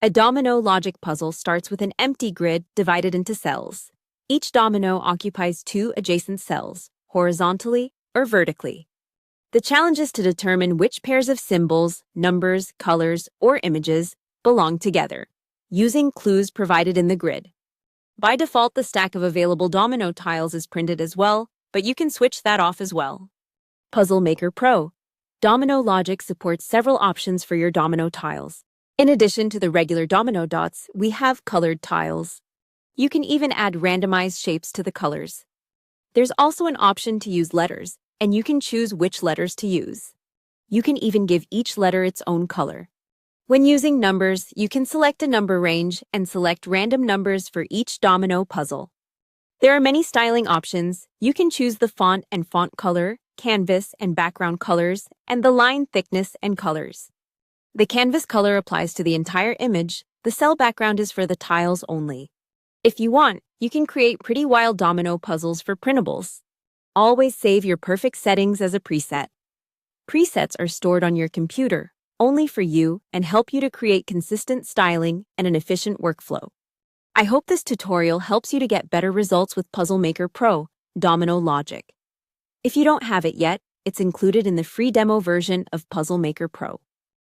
A domino logic puzzle starts with an empty grid divided into cells. Each domino occupies two adjacent cells, horizontally or vertically. The challenge is to determine which pairs of symbols, numbers, colors, or images belong together, using clues provided in the grid. By default, the stack of available domino tiles is printed as well, but you can switch that off as well. Puzzle Maker Pro. Domino Logic supports several options for your domino tiles. In addition to the regular domino dots, we have colored tiles. You can even add randomized shapes to the colors. There's also an option to use letters, and you can choose which letters to use. You can even give each letter its own color. When using numbers, you can select a number range and select random numbers for each domino puzzle. There are many styling options. You can choose the font and font color, canvas and background colors, and the line thickness and colors. The canvas color applies to the entire image. The cell background is for the tiles only. If you want, you can create pretty wild domino puzzles for printables. Always save your perfect settings as a preset. Presets are stored on your computer, only for you, and help you to create consistent styling and an efficient workflow. I hope this tutorial helps you to get better results with Puzzle Maker Pro, Domino Logic. If you don't have it yet, it's included in the free demo version of Puzzle Maker Pro.